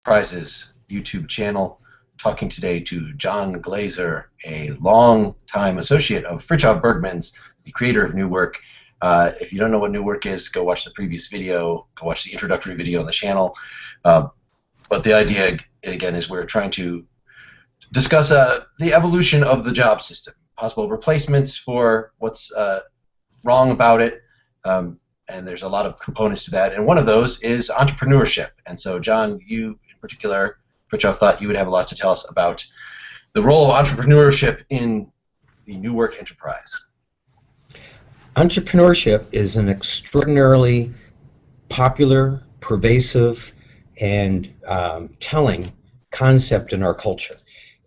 Enterprises YouTube channel, talking today to John Glazer, a long-time associate of Frithjof Bergmann's, the creator of New Work. If you don't know what New Work is, go watch the previous video, go watch the introductory video on the channel. But the idea, again, is we're trying to discuss the evolution of the job system, possible replacements for what's wrong about it, and there's a lot of components to that, and one of those is entrepreneurship. And so, John, you in particular, Frithjof, thought you would have a lot to tell us about the role of entrepreneurship in the New Work enterprise. Entrepreneurship is an extraordinarily popular, pervasive, and telling concept in our culture.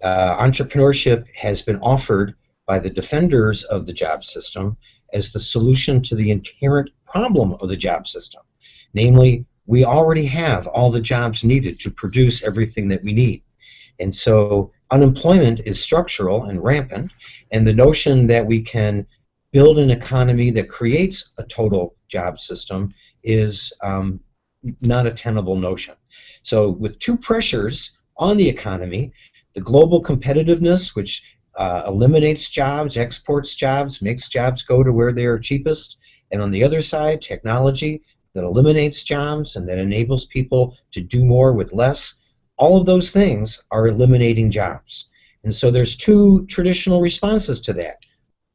Entrepreneurship has been offered by the defenders of the job system as the solution to the inherent problem of the job system. Namely, we already have all the jobs needed to produce everything that we need. And so unemployment is structural and rampant, and the notion that we can build an economy that creates a total job system is not a tenable notion. So with two pressures on the economy, the global competitiveness, which eliminates jobs, exports jobs, makes jobs go to where they are cheapest, and on the other side, technology that eliminates jobs and that enables people to do more with less, all of those things are eliminating jobs. And so there's two traditional responses to that.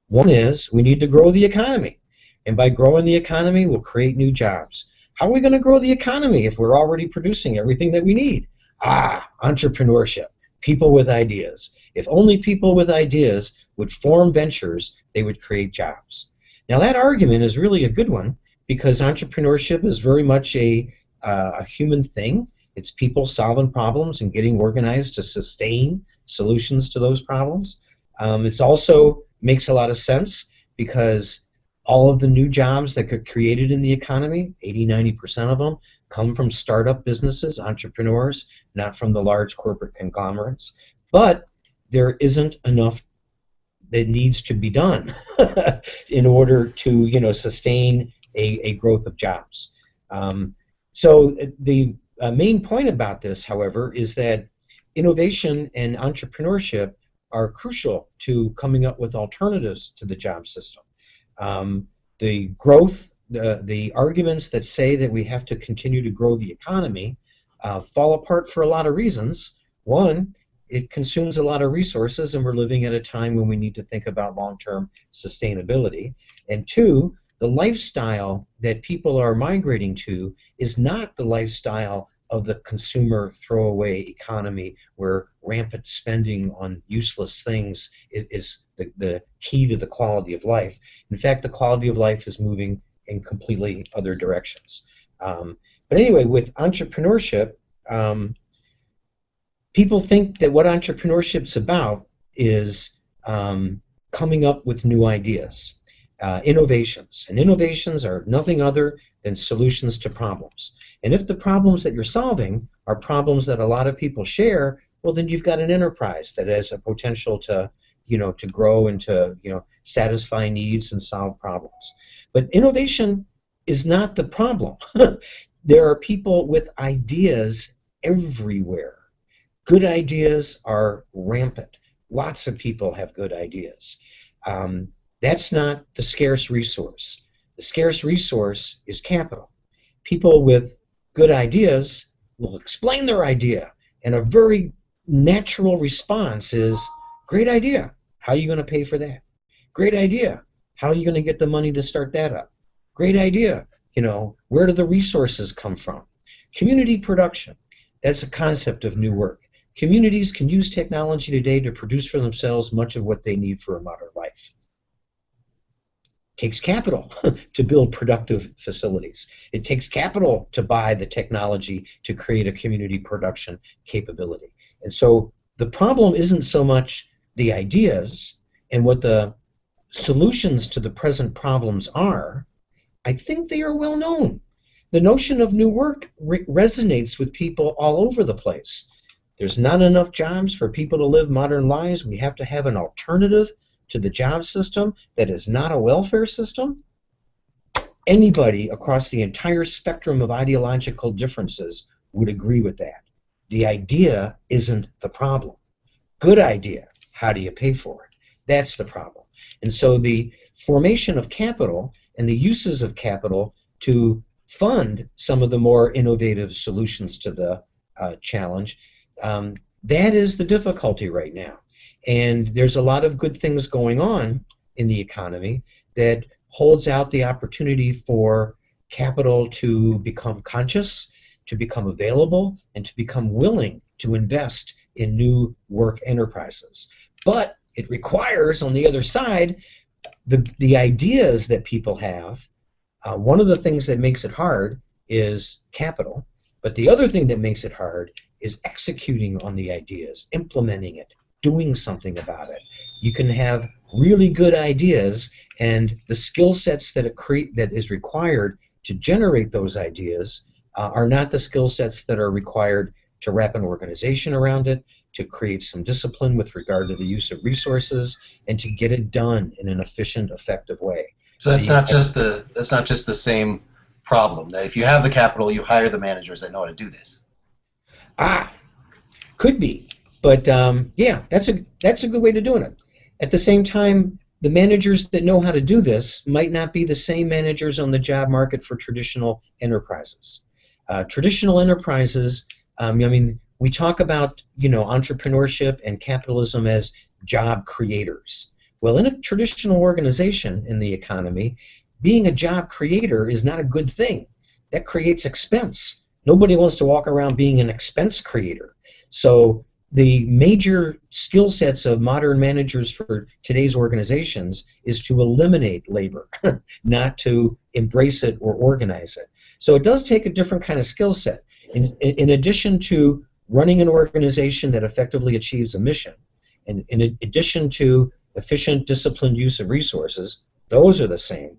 One is we need to grow the economy, and by growing the economy, we'll create new jobs. How are we going to grow the economy if we're already producing everything that we need? Entrepreneurship. People with ideas. If only people with ideas would form ventures, they would create jobs. Now that argument is really a good one because entrepreneurship is very much a human thing. It's people solving problems and getting organized to sustain solutions to those problems. It also makes a lot of sense because all of the new jobs that get created in the economy, 80–90% of them, come from startup businesses, entrepreneurs, not from the large corporate conglomerates. But there isn't enough that needs to be done in order to, sustain a growth of jobs. So the main point about this, however, is that innovation and entrepreneurship are crucial to coming up with alternatives to the job system. The growth, the arguments that say that we have to continue to grow the economy fall apart for a lot of reasons. One, it consumes a lot of resources, and we're living at a time when we need to think about long-term sustainability. And two, the lifestyle that people are migrating to is not the lifestyle of the consumer throwaway economy where rampant spending on useless things is the key to the quality of life. In fact, the quality of life is moving in completely other directions. But anyway, with entrepreneurship, people think that what entrepreneurship's about is coming up with new ideas, innovations. And innovations are nothing other than solutions to problems. And if the problems that you're solving are problems that a lot of people share, well, then you've got an enterprise that has a potential to, to grow and to, satisfy needs and solve problems. But innovation is not the problem. There are people with ideas everywhere. Good ideas are rampant. Lots of people have good ideas. That's not the scarce resource. The scarce resource is capital. People with good ideas will explain their idea, and a very natural response is, great idea. How are you going to pay for that? Great idea. How are you going to get the money to start that up? Great idea. Where do the resources come from? Community production. That's a concept of New Work. Communities can use technology today to produce for themselves much of what they need for a modern life. It takes capital to build productive facilities. It takes capital to buy the technology to create a community production capability. And so the problem isn't so much the ideas and what the solutions to the present problems are. I think they are well known. The notion of new work resonates with people all over the place. There's not enough jobs for people to live modern lives. We have to have an alternative to the job system that is not a welfare system. Anybody across the entire spectrum of ideological differences would agree with that. The idea isn't the problem. Good idea, how do you pay for it? That's the problem. And so the formation of capital and the uses of capital to fund some of the more innovative solutions to the challenge, that is the difficulty right now. And there's a lot of good things going on in the economy that holds out the opportunity for capital to become conscious, to become available, and to become willing to invest in new work enterprises. But it requires, on the other side, the ideas that people have. One of the things that makes it hard is capital, but the other thing that makes it hard is executing on the ideas, implementing it, doing something about it. You can have really good ideas, and the skill sets that is required to generate those ideas are not the skill sets that are required to wrap an organization around it, to create some discipline with regard to the use of resources, and to get it done in an efficient, effective way. So that's not just the same problem. That if you have the capital, you hire the managers that know how to do this. Could be, but yeah, that's a good way to do it. At the same time, the managers that know how to do this might not be the same managers on the job market for traditional enterprises. Traditional enterprises, I mean, we talk about, entrepreneurship and capitalism as job creators. Well, in a traditional organization in the economy, being a job creator is not a good thing. That creates expense. Nobody wants to walk around being an expense creator. So the major skill sets of modern managers for today's organizations is to eliminate labor, not to embrace it or organize it. So it does take a different kind of skill set. In addition to running an organization that effectively achieves a mission, and in addition to efficient, disciplined use of resources, those are the same.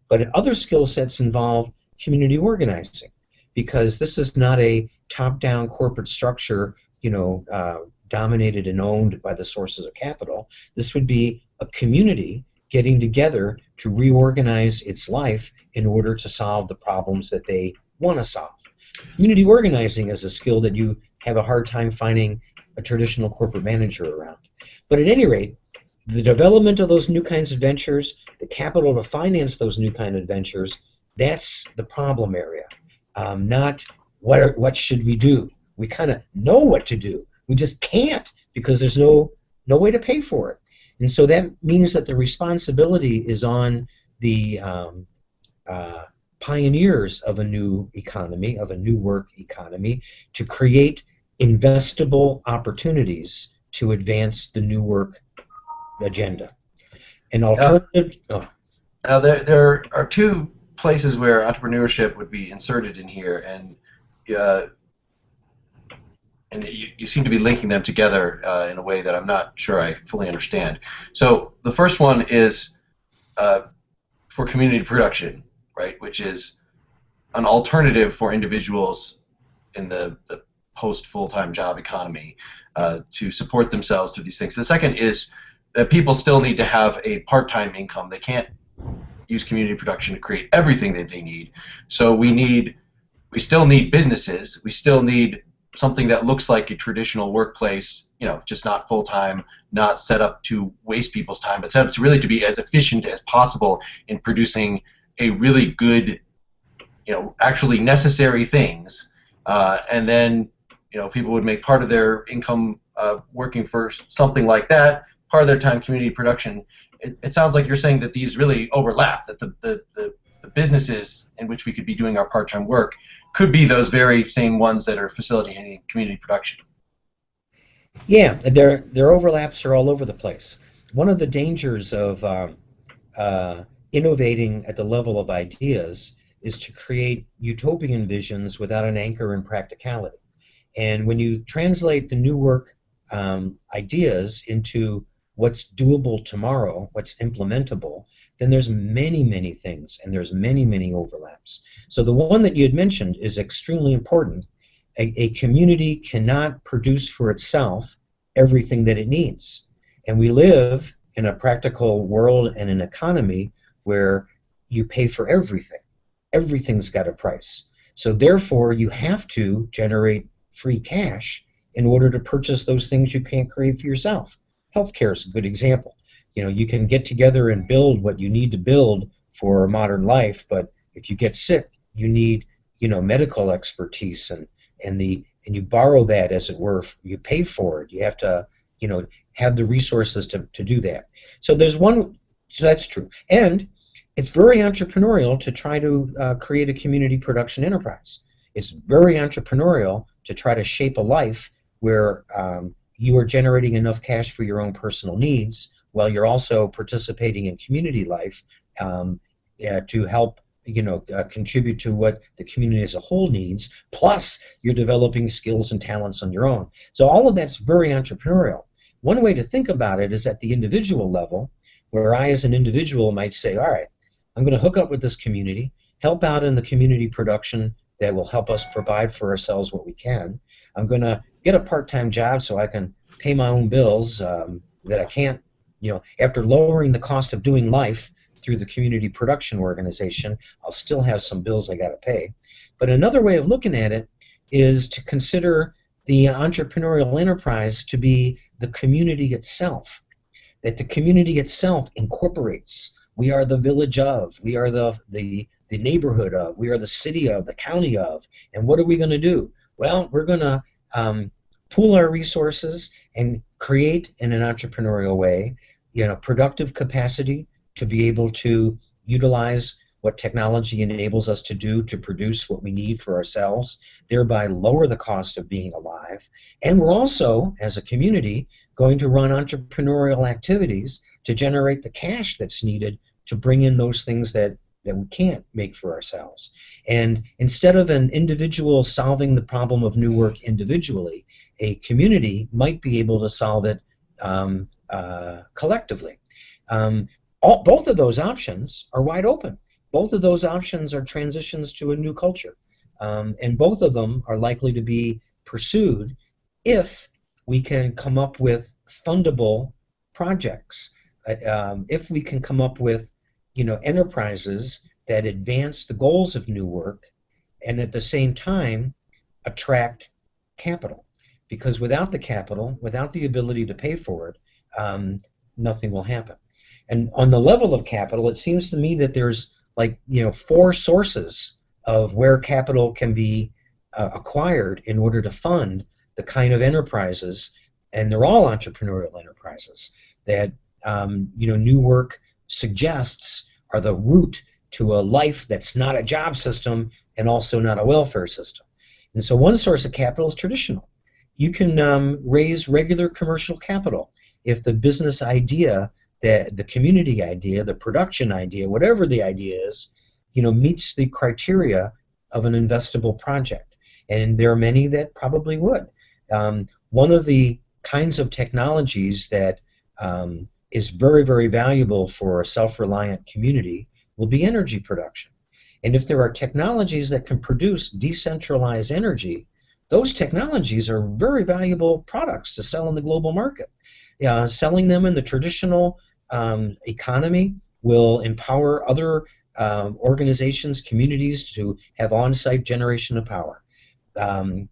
But other skill sets involve community organizing, because this is not a top-down corporate structure, dominated and owned by the sources of capital. This would be a community getting together to reorganize its life in order to solve the problems that they want to solve. Community organizing is a skill that you have a hard time finding a traditional corporate manager around. But at any rate, the development of those new kinds of ventures, the capital to finance those new kind of ventures, that's the problem area. Not what should we do. We kind of know what to do. We just can't, because there's no way to pay for it. And so that means that the responsibility is on the pioneers of a new economy, of a new work economy, to create investable opportunities to advance the new work agenda. An alternative. Now there are two places where entrepreneurship would be inserted in here, and you seem to be linking them together in a way that I'm not sure I fully understand. So the first one is for community production, right, which is an alternative for individuals in the post-full-time job economy to support themselves through these things. The second is that people still need to have a part-time income. They can't use community production to create everything that they need. So we still need businesses. We still need something that looks like a traditional workplace, just not full-time, not set up to waste people's time, but set up to really to be as efficient as possible in producing a really good, actually necessary things. And then, people would make part of their income working for something like that, part of their time community production. It sounds like you're saying that these really overlap, that the businesses in which we could be doing our part-time work could be those very same ones that are facilitating community production. Yeah, their overlaps are all over the place. One of the dangers of innovating at the level of ideas is to create utopian visions without an anchor in practicality. And when you translate the new work ideas into what's doable tomorrow, what's implementable, then there's many things, and there's many overlaps. So the one that you had mentioned is extremely important. A community cannot produce for itself everything that it needs. And we live in a practical world and an economy where you pay for everything. Everything's got a price. So therefore, you have to generate free cash in order to purchase those things you can't create for yourself. Healthcare is a good example. You can get together and build what you need to build for modern life, but if you get sick, you need medical expertise, and you borrow that, as it were. You pay for it. You have to have the resources to do that. So that's true. And it's very entrepreneurial to try to create a community production enterprise. It's very entrepreneurial to try to shape a life where you are generating enough cash for your own personal needs while you're also participating in community life to help contribute to what the community as a whole needs, plus you're developing skills and talents on your own. So all of that's very entrepreneurial. One way to think about it is at the individual level, where I as an individual might say, all right, I'm going to hook up with this community, help out in the community production that will help us provide for ourselves what we can. I'm going to get a part-time job so I can pay my own bills that I can't, after lowering the cost of doing life through the community production organization, I'll still have some bills I got to pay. But another way of looking at it is to consider the entrepreneurial enterprise to be the community itself, that the community itself incorporates. We are the village of, we are the neighborhood of, we are the city of, the county of, and what are we going to do? Well, we're going to pool our resources and create in an entrepreneurial way, productive capacity to be able to utilize what technology enables us to do to produce what we need for ourselves, thereby lower the cost of being alive. And we're also, as a community, going to run entrepreneurial activities to generate the cash that's needed to bring in those things that we can't make for ourselves. And instead of an individual solving the problem of new work individually, a community might be able to solve it collectively. Both of those options are wide open. Both of those options are transitions to a new culture. And both of them are likely to be pursued if we can come up with fundable projects, if we can come up with enterprises that advance the goals of new work and at the same time attract capital. Because without the capital, without the ability to pay for it, nothing will happen. And on the level of capital, it seems to me that there's 4 sources of where capital can be acquired in order to fund the kind of enterprises, and they're all entrepreneurial enterprises that new work suggests are the route to a life that's not a job system and also not a welfare system. And so one source of capital is traditional. You can raise regular commercial capital if the business idea, the community idea, the production idea, whatever the idea is, meets the criteria of an investable project. And there are many that probably would. One of the kinds of technologies that is very, very valuable for a self-reliant community will be energy production. And if there are technologies that can produce decentralized energy, those technologies are very valuable products to sell in the global market. Selling them in the traditional economy will empower other organizations, communities to have on-site generation of power.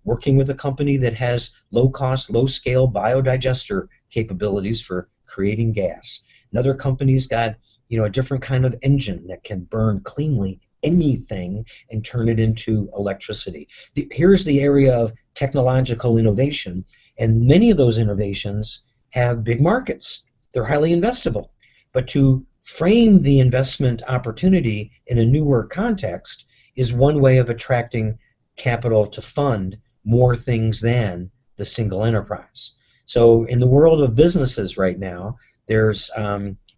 Working with a company that has low-cost, low-scale biodigester capabilities for creating gas. Another company's got a different kind of engine that can burn cleanly anything and turn it into electricity. Here's the area of technological innovation, and many of those innovations have big markets. They're highly investable. But to frame the investment opportunity in a new work context is one way of attracting capital to fund more things than the single enterprise. So in the world of businesses right now, there's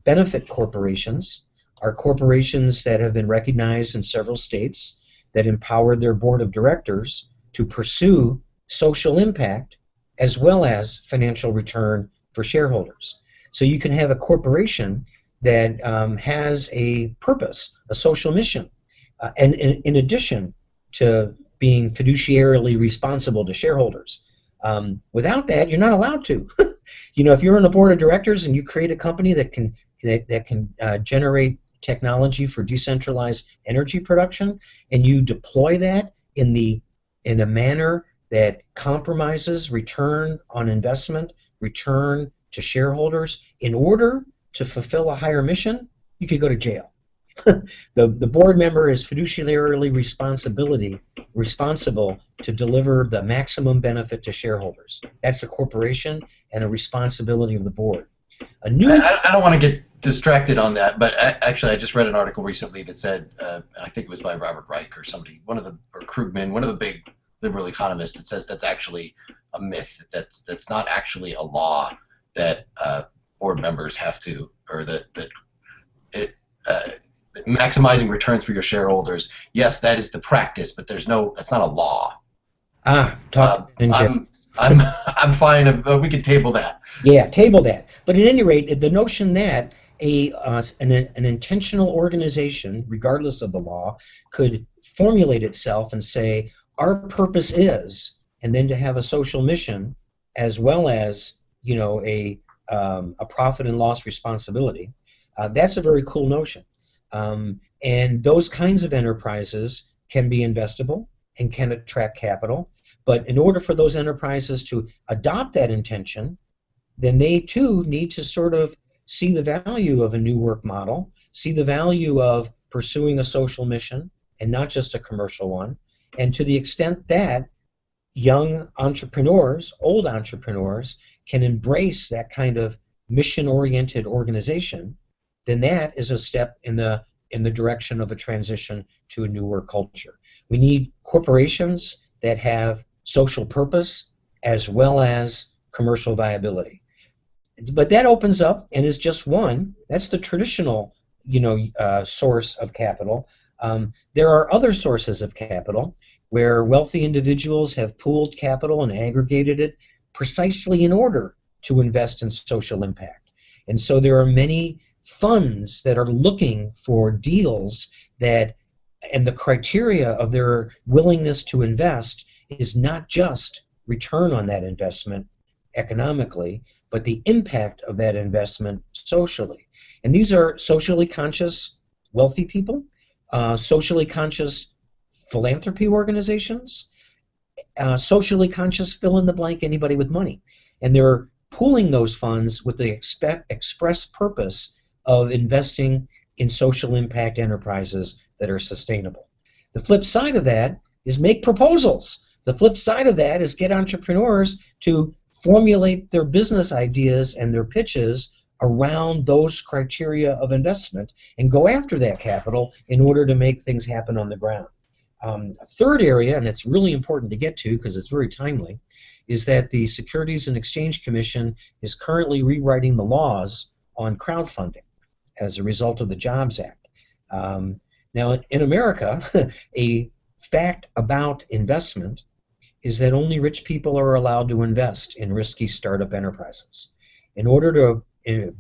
benefit corporations, are corporations that have been recognized in several states that empower their board of directors to pursue social impact as well as financial return for shareholders. So you can have a corporation that has a purpose, a social mission, and in addition to being fiduciarily responsible to shareholders. Without that, you're not allowed to. If you're on the board of directors and you create a company that can generate technology for decentralized energy production, and you deploy that in a manner that compromises return on investment, return to shareholders in order to fulfill a higher mission, you could go to jail. The board member is fiduciarily responsible to deliver the maximum benefit to shareholders. That's a corporation and a responsibility of the board. I don't want to get distracted on that, but actually I just read an article recently that said, I think it was by Robert Reich or somebody, or Krugman, one of the big liberal economists, that says that's actually a myth. That's not actually a law that board members have to, or that maximizing returns for your shareholders. Yes, that is the practice, but that's not a law. I'm fine. We can table that. Yeah, table that. But at any rate, the notion that an intentional organization, regardless of the law, could formulate itself and say, our purpose is, and then to have a social mission as well as, you know, a profit and loss responsibility. That's a very cool notion. And those kinds of enterprises can be investable and can attract capital. But in order for those enterprises to adopt that intention, then they too need to sort of see the value of a new work model, see the value of pursuing a social mission and not just a commercial one. And to the extent that young entrepreneurs, old entrepreneurs, can embrace that kind of mission-oriented organization, then that is a step in the direction of a transition to a new work culture. We need corporations that have social purpose as well as commercial viability. But that opens up and is just one. That's the traditional, source of capital. There are other sources of capital where wealthy individuals have pooled capital and aggregated it precisely in order to invest in social impact. And so there are many funds that are looking for deals that, and the criteria of their willingness to invest is not just return on that investment economically, but the impact of that investment socially. And these are socially conscious wealthy people, socially conscious philanthropy organizations, socially conscious fill-in-the-blank anybody with money. And they're pooling those funds with the express purpose of investing in social impact enterprises that are sustainable. The flip side of that is make proposals. The flip side of that is get entrepreneurs to formulate their business ideas and their pitches around those criteria of investment and go after that capital in order to make things happen on the ground. A third area, and it's really important to get to because it's very timely, is that the Securities and Exchange Commission is currently rewriting the laws on crowdfunding as a result of the Jobs Act. Now, in America, a fact about investment is that only rich people are allowed to invest in risky startup enterprises. In order to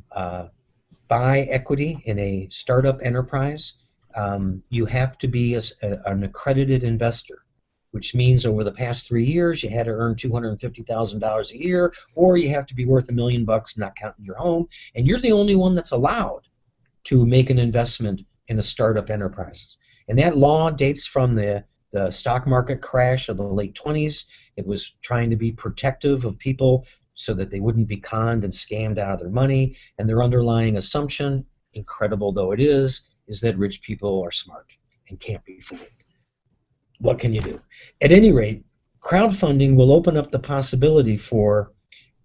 buy equity in a startup enterprise, you have to be an accredited investor, which means over the past 3 years you had to earn $250,000 a year, or you have to be worth $1 million, not counting your home, and you're the only one that's allowed to make an investment in a startup enterprise. And that law dates from the stock market crash of the late 20s. It was trying to be protective of people so that they wouldn't be conned and scammed out of their money, and their underlying assumption, incredible though it is that rich people are smart and can't be fooled. What can you do? At any rate, crowdfunding will open up the possibility for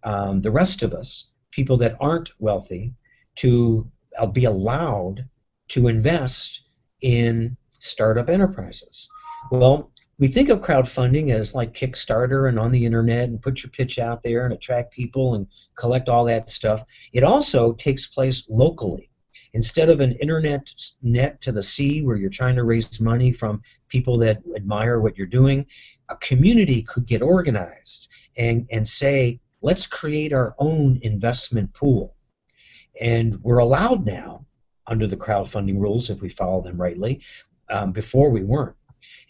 the rest of us, people that aren't wealthy, to be allowed to invest in startup enterprises. Well, we think of crowdfunding as like Kickstarter and on the internet and put your pitch out there and attract people and collect all that stuff. It also takes place locally. Instead of an internet net to the sea where you're trying to raise money from people that admire what you're doing, a community could get organized and say, let's create our own investment pool. And we're allowed now, under the crowdfunding rules, if we follow them rightly. Before we weren't.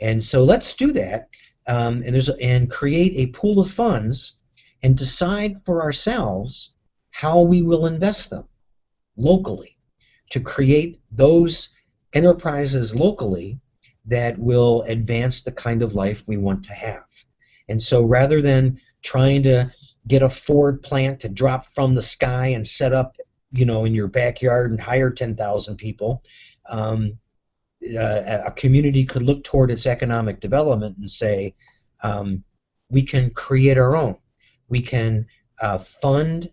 And so let's do that and create a pool of funds and decide for ourselves how we will invest them locally to create those enterprises locally that will advance the kind of life we want to have. And so rather than trying to get a Ford plant to drop from the sky and set up, in your backyard and hire 10,000 people, a community could look toward its economic development and say, we can create our own. We can fund,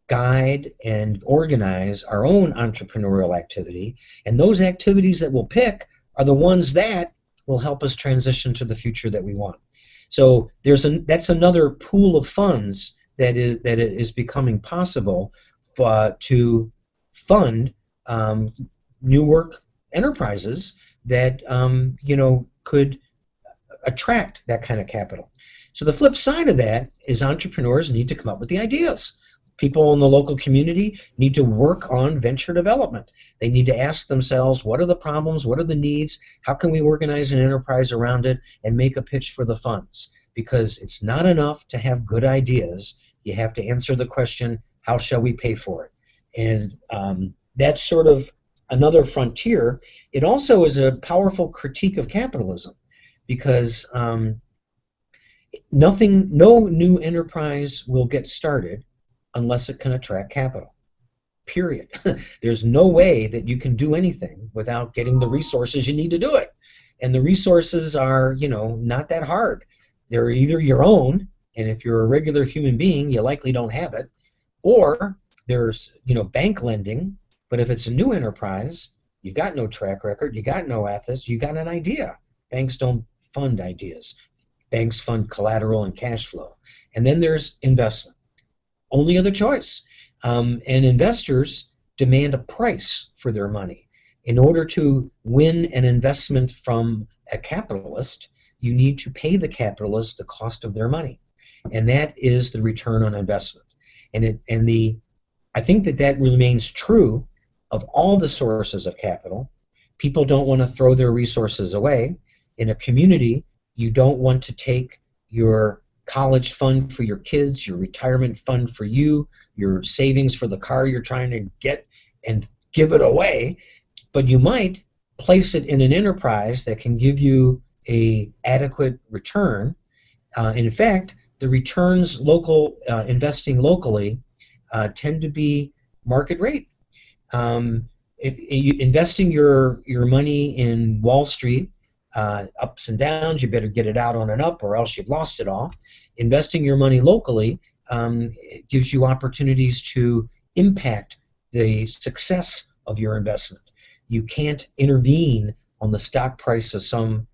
guide, and organize our own entrepreneurial activity, and those activities that we'll pick are the ones that will help us transition to the future that we want. So that's another pool of funds that is becoming possible to fund new work enterprises that could attract that kind of capital. So the flip side of that is entrepreneurs need to come up with the ideas. People in the local community need to work on venture development. They need to ask themselves, what are the problems, what are the needs, how can we organize an enterprise around it and make a pitch for the funds? Because it's not enough to have good ideas. You have to answer the question, how shall we pay for it? And that's sort of another frontier. It also is a powerful critique of capitalism, because no new enterprise will get started unless it can attract capital. Period. There's no way that you can do anything without getting the resources you need to do it. And the resources are, not that hard. They're either your own, and if you're a regular human being, you likely don't have it, or there's, bank lending, but if it's a new enterprise, you got no track record, you got no ethics, you got an idea. Banks don't fund ideas. Banks fund collateral and cash flow. And then there's investment. Only other choice. And investors demand a price for their money. In order to win an investment from a capitalist, you need to pay the capitalist the cost of their money. And that is the return on investment. I think that remains true of all the sources of capital. People don't want to throw their resources away. In a community, you don't want to take your college fund for your kids, your retirement fund for you, your savings for the car you're trying to get and give it away, but you might place it in an enterprise that can give you an adequate return. In fact, the returns investing locally tend to be market rate. Investing your money in Wall Street, ups and downs, you better get it out on an up or else you've lost it all. Investing your money locally gives you opportunities to impact the success of your investment. You can't intervene on the stock price of some,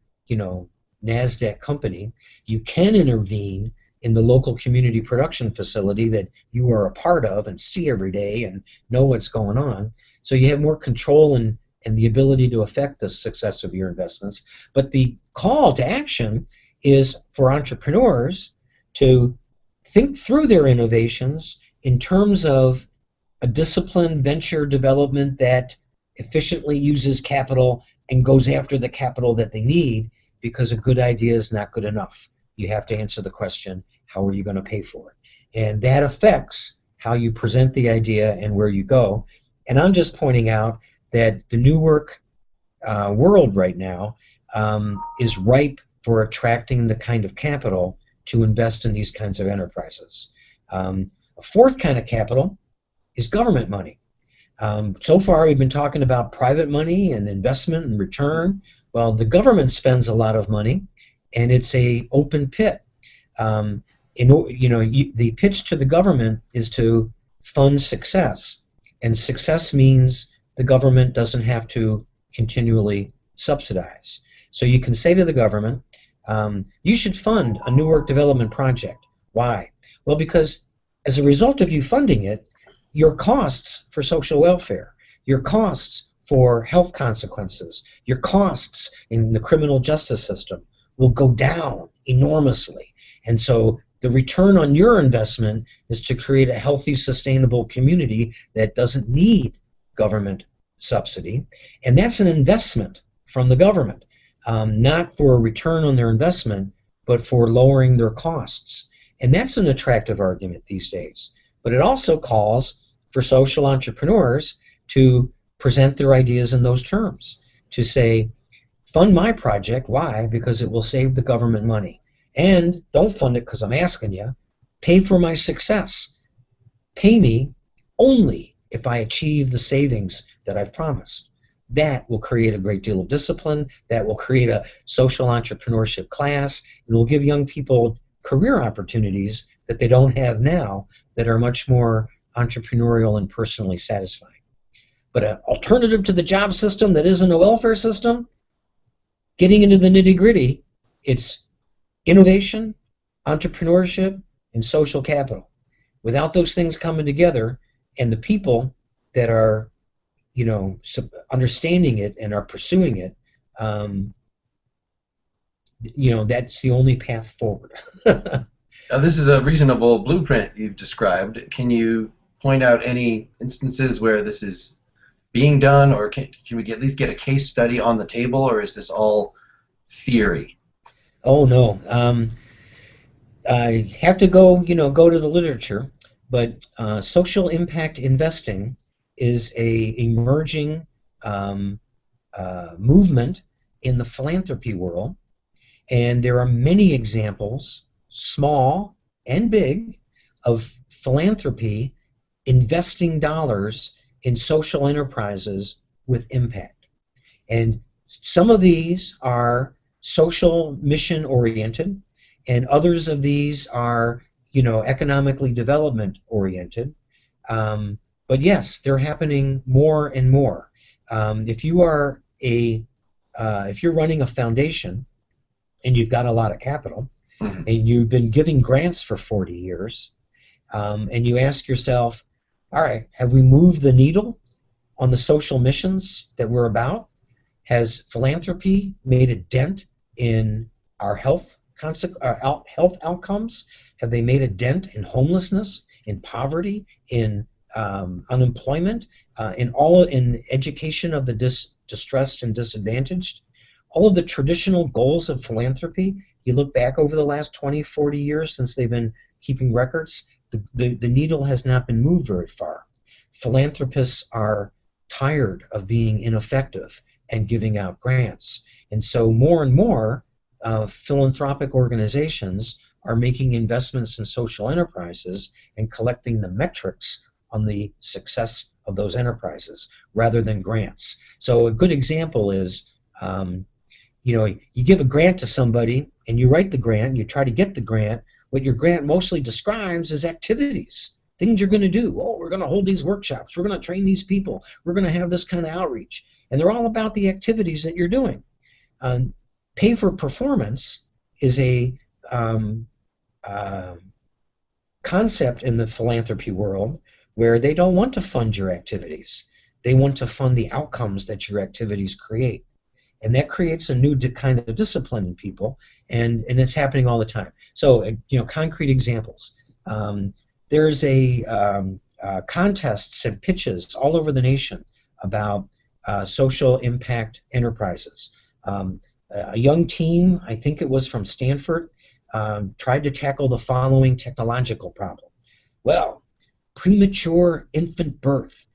NASDAQ company. You can intervene in the local community production facility that you are a part of and see every day and know what's going on. So you have more control and the ability to affect the success of your investments. But the call to action is for entrepreneurs to think through their innovations in terms of a disciplined venture development that efficiently uses capital and goes after the capital that they need, because a good idea is not good enough. You have to answer the question, how are you going to pay for it? And that affects how you present the idea and where you go. And I'm just pointing out that the new work world right now is ripe for attracting the kind of capital to invest in these kinds of enterprises. A fourth kind of capital is government money. So far we've been talking about private money and investment and return. Well, the government spends a lot of money, and it's a open pit. The pitch to the government is to fund success, and success means the government doesn't have to continually subsidize. So you can say to the government, you should fund a new work development project. Why? Well, because as a result of you funding it, your costs for social welfare, your costs for health consequences, your costs in the criminal justice system will go down enormously. And so the return on your investment is to create a healthy, sustainable community that doesn't need government subsidy. And that's an investment from the government, not for a return on their investment, but for lowering their costs. And that's an attractive argument these days. But it also calls for social entrepreneurs to present their ideas in those terms, to say, fund my project. Why? Because it will save the government money. And don't fund it because I'm asking you. Pay for my success. Pay me only if I achieve the savings that I've promised. That will create a great deal of discipline. That will create a social entrepreneurship class. It will give young people career opportunities that they don't have now that are much more entrepreneurial and personally satisfying. But an alternative to the job system that isn't a welfare system, getting into the nitty-gritty, it's innovation, entrepreneurship, and social capital. Without those things coming together, and the people that are, understanding it and are pursuing it, that's the only path forward. Now, this is a reasonable blueprint you've described. Can you point out any instances where this is being done, or can we at least get a case study on the table, or is this all theory? Oh no, I have to go to the literature, but social impact investing is a emerging movement in the philanthropy world, and there are many examples, small and big, of philanthropy investing dollars in social enterprises with impact. And some of these are social mission oriented, and others of these are economically development oriented. But yes, they're happening more and more. If you're running a foundation and you've got a lot of capital, Mm-hmm. and you've been giving grants for 40 years, and you ask yourself, all right, have we moved the needle on the social missions that we're about? Has philanthropy made a dent in our health outcomes? Have they made a dent in homelessness, in poverty, in unemployment, in education of the distressed and disadvantaged? All of the traditional goals of philanthropy, you look back over the last 20, 40 years since they've been keeping records, the needle has not been moved very far. Philanthropists are tired of being ineffective and giving out grants. And so more and more philanthropic organizations are making investments in social enterprises and collecting the metrics on the success of those enterprises rather than grants. So a good example is, you give a grant to somebody and you write the grant, you try to get the grant. What your grant mostly describes is activities, things you're going to do. Oh, we're going to hold these workshops. We're going to train these people. We're going to have this kind of outreach. And they're all about the activities that you're doing. Pay for performance is a concept in the philanthropy world where they don't want to fund your activities. They want to fund the outcomes that your activities create. And that creates a new kind of discipline in people, and it's happening all the time. So, concrete examples. There's contests and pitches all over the nation about social impact enterprises. A young team, I think it was from Stanford, tried to tackle the following technological problem. Well, premature infant birth,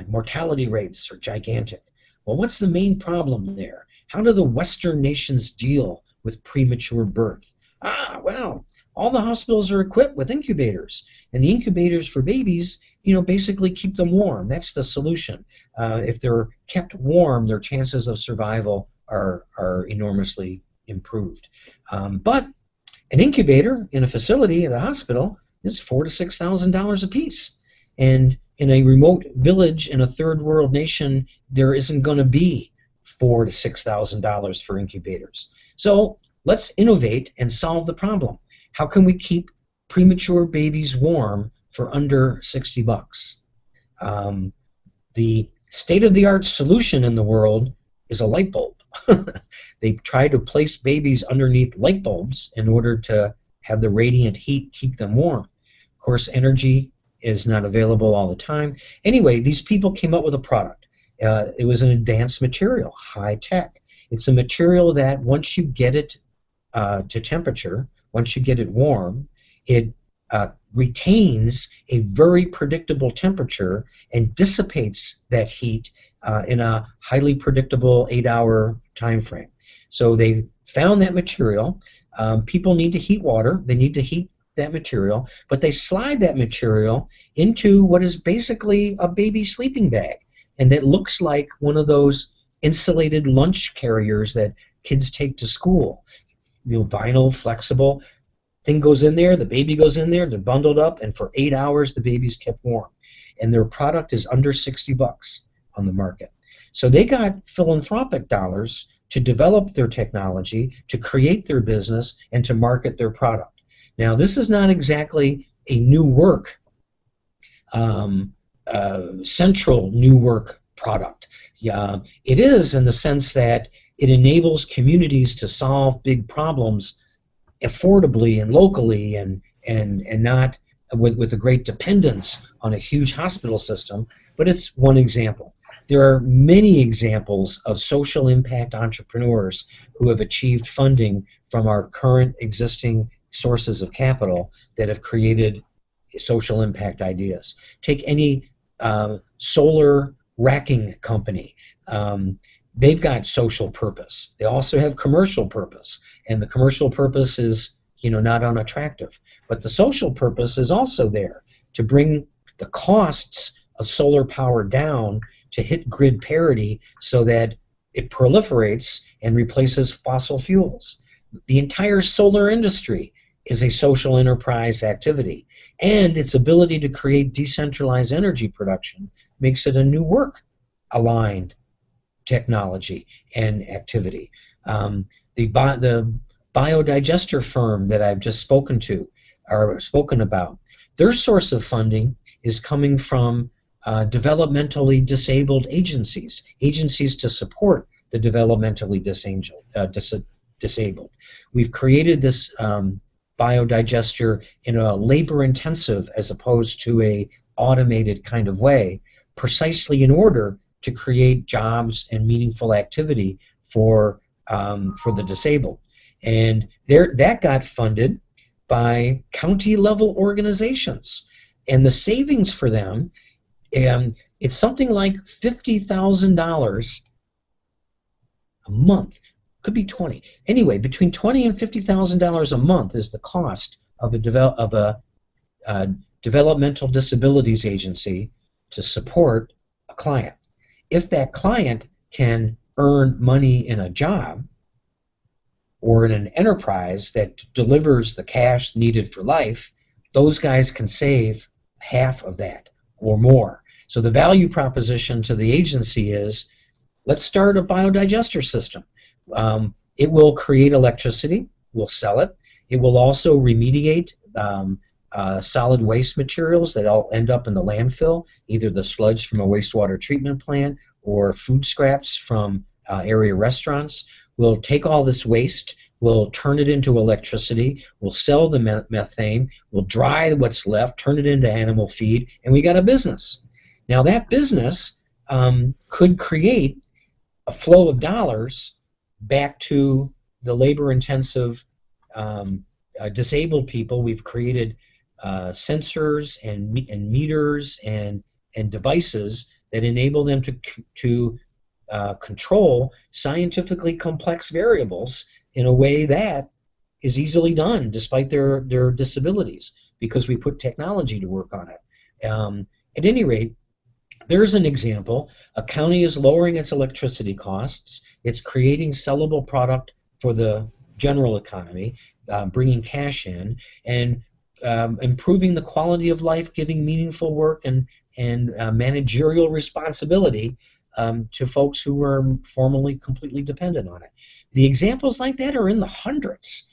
mortality rates are gigantic. Well, what's the main problem there? How do the Western nations deal with premature birth? Well, all the hospitals are equipped with incubators, and the incubators for babies, basically keep them warm. That's the solution. If they're kept warm, their chances of survival are enormously improved. But an incubator in a facility at a hospital is $4,000 to $6,000 a piece, and in a remote village in a third world nation, there isn't going to be $4,000 to $6,000 for incubators. So let's innovate and solve the problem. How can we keep premature babies warm for under $60? The state-of-the-art solution in the world is a light bulb. They try to place babies underneath light bulbs in order to have the radiant heat keep them warm. Of course, energy is not available all the time. Anyway, these people came up with a product. It was an advanced material, high tech. It's a material that once you get it to temperature, once you get it warm, it retains a very predictable temperature and dissipates that heat in a highly predictable 8-hour time frame. So they found that material. People need to heat water. They need to heat that material, but they slide that material into what is basically a baby sleeping bag, and that looks like one of those insulated lunch carriers that kids take to school. Vinyl, flexible. Thing goes in there, the baby goes in there, they're bundled up, and for 8 hours the baby's kept warm. And their product is under $60 on the market. So they got philanthropic dollars to develop their technology, to create their business, and to market their product. Now, this is not exactly a new work, central new work product. It is in the sense that it enables communities to solve big problems affordably and locally, and not with a great dependence on a huge hospital system, but it's one example. There are many examples of social impact entrepreneurs who have achieved funding from our current existing sources of capital that have created social impact ideas. Take any solar racking company. They've got social purpose. They also have commercial purpose, and the commercial purpose is, not unattractive. But the social purpose is also there to bring the costs of solar power down to hit grid parity so that it proliferates and replaces fossil fuels. The entire solar industry is a social enterprise activity, and its ability to create decentralized energy production makes it a new work aligned technology and activity. The biodigester firm that I've just spoken about, their source of funding is coming from developmentally disabled agencies to support the developmentally disabled. We've created this biodigester in a labor-intensive as opposed to a automated kind of way, precisely in order to create jobs and meaningful activity for the disabled. And that got funded by county-level organizations. And the savings for them, it's something like $50,000 a month. Could be 20. Anyway, between $20,000 and $50,000 a month is the cost of a developmental disabilities agency to support a client. If that client can earn money in a job or in an enterprise that delivers the cash needed for life, those guys can save half of that or more. So the value proposition to the agency is, let's start a biodigester system. It will create electricity, we'll sell it. It will also remediate solid waste materials that all end up in the landfill, either the sludge from a wastewater treatment plant or food scraps from area restaurants. We'll take all this waste, we'll turn it into electricity, we'll sell the methane, we'll dry what's left, turn it into animal feed, and we got a business. Now that business could create a flow of dollars back to the labor-intensive disabled people. We've created sensors and meters and devices that enable them to control scientifically complex variables in a way that is easily done despite their disabilities, because we put technology to work on it. At any rate, there's an example. A county is lowering its electricity costs. It's creating sellable product for the general economy, bringing cash in, and improving the quality of life, giving meaningful work and managerial responsibility to folks who were formerly completely dependent on it. The examples like that are in the hundreds.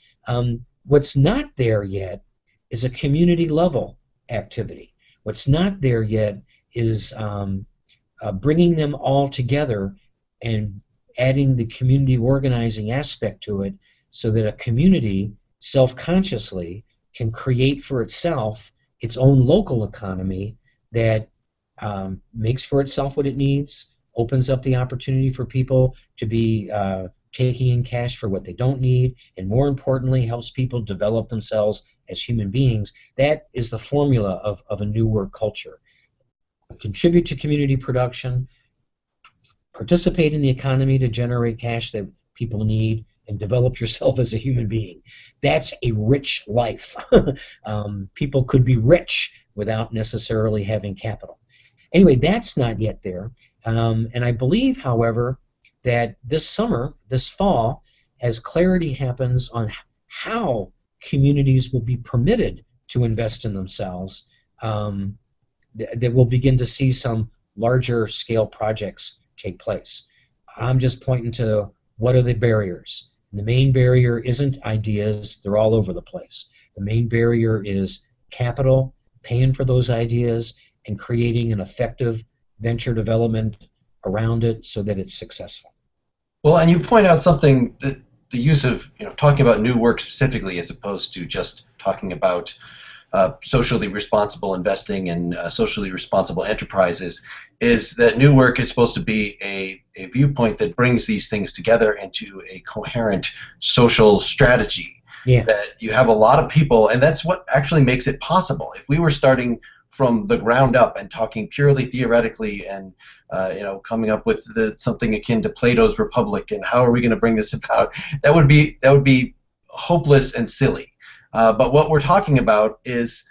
What's not there yet is a community level activity. What's not there yet is bringing them all together and adding the community organizing aspect to it, so that a community self-consciously can create for itself its own local economy that makes for itself what it needs, opens up the opportunity for people to be taking in cash for what they don't need, and more importantly, helps people develop themselves as human beings. That is the formula of a new work culture. Contribute to community production, participate in the economy to generate cash that people need, and develop yourself as a human being. That's a rich life. People could be rich without necessarily having capital. Anyway, that's not yet there. And I believe, however, that this summer, this fall, as clarity happens on how communities will be permitted to invest in themselves, that we'll begin to see some larger scale projects take place. I'm just pointing to what are the barriers. And the main barrier isn't ideas, they're all over the place. The main barrier is capital, paying for those ideas, and creating an effective venture development around it so that it's successful. Well, and you point out something, that the use of, talking about new work specifically as opposed to just talking about socially responsible investing and socially responsible enterprises, is that new work is supposed to be a viewpoint that brings these things together into a coherent social strategy. Yeah. That you have a lot of people, and that's what actually makes it possible. If we were starting from the ground up and talking purely theoretically and coming up with something akin to Plato's Republic and how are we going to bring this about, that would be hopeless and silly. But what we're talking about is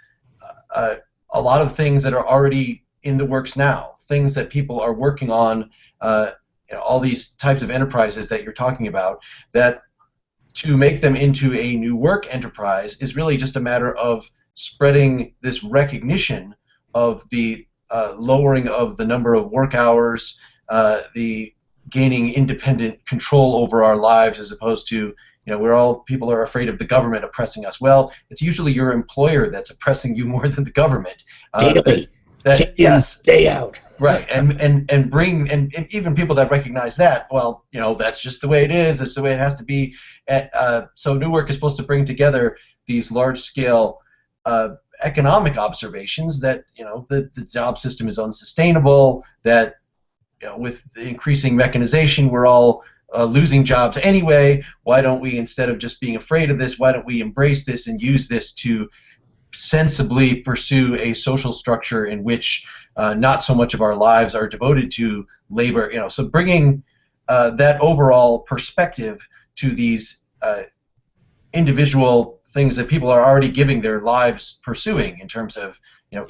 a lot of things that are already in the works now, things that people are working on, all these types of enterprises that you're talking about, that to make them into a new work enterprise is really just a matter of spreading this recognition of the lowering of the number of work hours, the gaining independent control over our lives, as opposed to, people are afraid of the government oppressing us. Well, it's usually your employer that's oppressing you more than the government. Daily. Day yes, in, day out. Right, and even people that recognize that, well, that's just the way it is. That's the way it has to be. So new work is supposed to bring together these large-scale economic observations that the job system is unsustainable. That with increasing mechanization, we're all losing jobs anyway. Why don't we, instead of just being afraid of this, why don't we embrace this and use this to sensibly pursue a social structure in which not so much of our lives are devoted to labor. So bringing that overall perspective to these individual things that people are already giving their lives pursuing, in terms of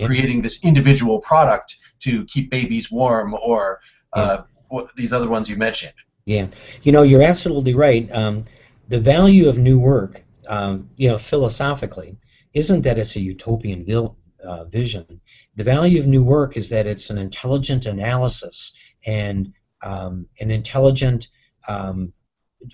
creating this individual product to keep babies warm, or these other ones you mentioned. Yeah, you're absolutely right. The value of new work, philosophically, isn't that it's a utopian vision. The value of new work is that it's an intelligent analysis and an intelligent,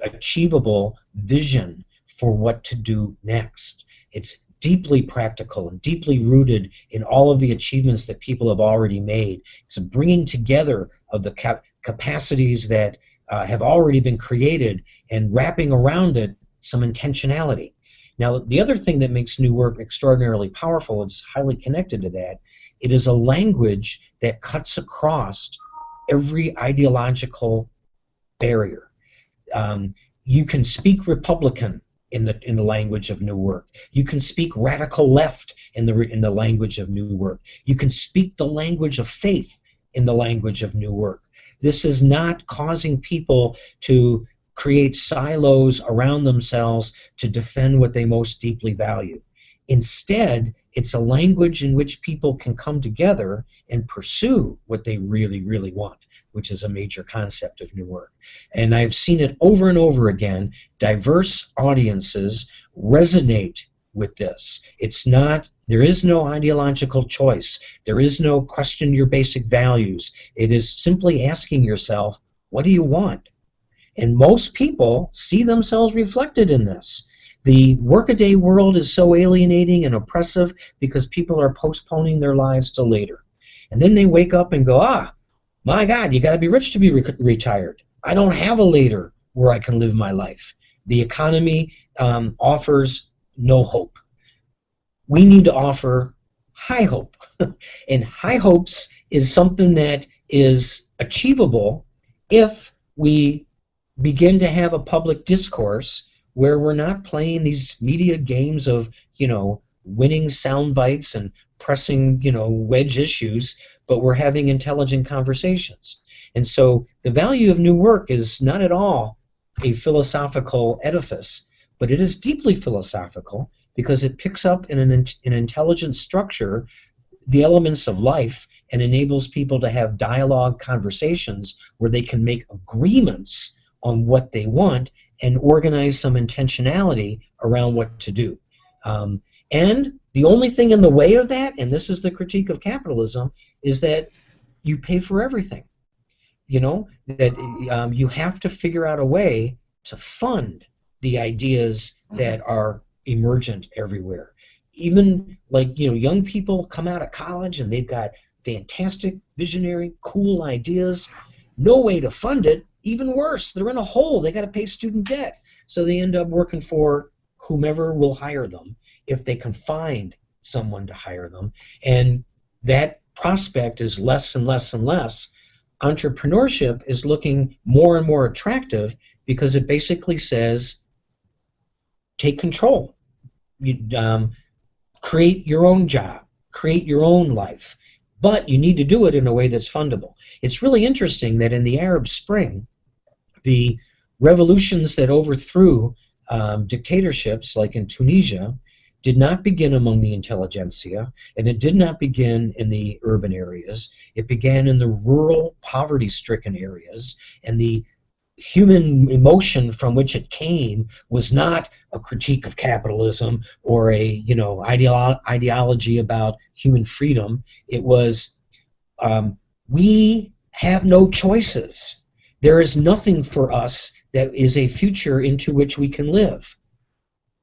achievable vision for what to do next. It's deeply practical and deeply rooted in all of the achievements that people have already made. It's a bringing together of the capacities that have already been created and wrapping around it some intentionality. Now, the other thing that makes new work extraordinarily powerful, it's highly connected to that, it is a language that cuts across every ideological barrier. You can speak Republican in the language of new work. You can speak radical left in the language of new work. You can speak the language of faith in the language of new work. This is not causing people to create silos around themselves to defend what they most deeply value. Instead, it's a language in which people can come together and pursue what they really, really want, which is a major concept of new work. And I've seen it over and over again. Diverse audiences resonate with this. There is no ideological choice. There is no question your basic values. It is simply asking yourself, what do you want? And most people see themselves reflected in this. The workaday world is so alienating and oppressive because people are postponing their lives till later. And then they wake up and go, my God, you got to be rich to be retired. I don't have a later where I can live my life. The economy offers no hope. We need to offer high hope. And high hopes is something that is achievable if we begin to have a public discourse where we're not playing these media games of, winning sound bites and pressing, wedge issues, but we're having intelligent conversations. And so the value of new work is not at all a philosophical edifice, but it is deeply philosophical because it picks up in an intelligent structure the elements of life and enables people to have dialogue conversations where they can make agreements on what they want and organize some intentionality around what to do. And the only thing in the way of that, and this is the critique of capitalism, is that you pay for everything. You know, that you have to figure out a way to fund the ideas that are emergent everywhere. Even like, you know, young people come out of college and they've got fantastic, visionary, cool ideas, no way to fund it. Even worse, they're in a hole. They got to pay student debt, so they end up working for whomever will hire them if they can find someone to hire them, and that prospect is less and less and less. Entrepreneurship is looking more and more attractive because it basically says, take control. You, create your own job, create your own life, but you need to do it in a way that's fundable. It's really interesting that in the Arab Spring, the revolutions that overthrew dictatorships, like in Tunisia, did not begin among the intelligentsia, and it did not begin in the urban areas. It began in the rural, poverty-stricken areas, and the human emotion from which it came was not a critique of capitalism or a, you know, ideology about human freedom. It was, we have no choices. There is nothing for us that is a future into which we can live.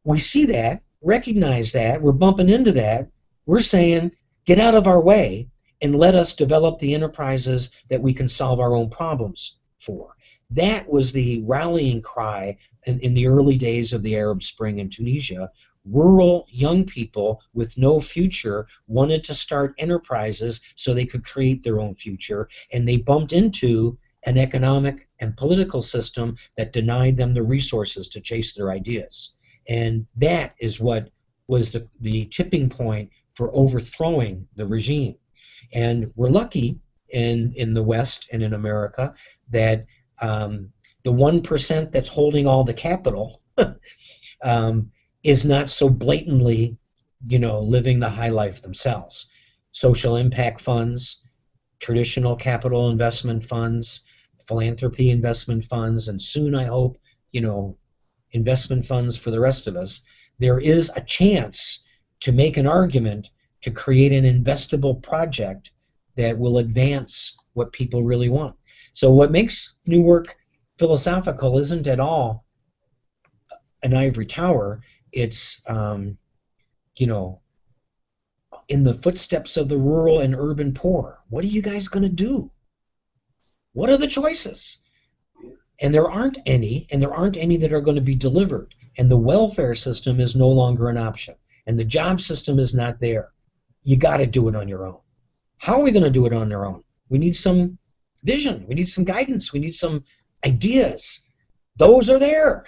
We see that, recognize that, we're bumping into that. We're saying, get out of our way and let us develop the enterprises that we can solve our own problems for. That was the rallying cry in the early days of the Arab Spring in Tunisia. Rural young people with no future wanted to start enterprises so they could create their own future, and they bumped into an economic and political system that denied them the resources to chase their ideas. And that is what was the tipping point for overthrowing the regime. And we're lucky in the West and in America that the 1% that's holding all the capital is not so blatantly, you know, living the high life themselves. Social impact funds, traditional capital investment funds, philanthropy investment funds, and soon, I hope, you know, investment funds for the rest of us. There is a chance to make an argument to create an investable project that will advance what people really want. So what makes new work philosophical isn't at all an ivory tower. It's, you know, in the footsteps of the rural and urban poor. What are you guys going to do? What are the choices? And there aren't any, and there aren't any that are going to be delivered. And the welfare system is no longer an option. And the job system is not there. You got to do it on your own. How are we going to do it on our own? We need some vision. We need some guidance. We need some ideas. Those are there.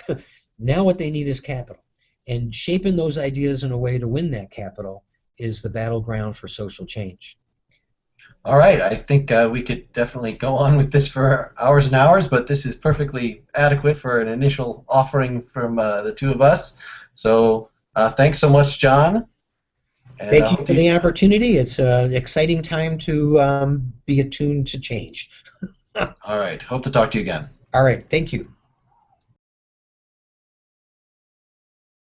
Now what they need is capital. And shaping those ideas in a way to win that capital is the battleground for social change. All right, I think we could definitely go on with this for hours and hours, but this is perfectly adequate for an initial offering from the two of us. So thanks so much, John. And thank you for the opportunity. It's an exciting time to be attuned to change. All right, hope to talk to you again. All right, thank you.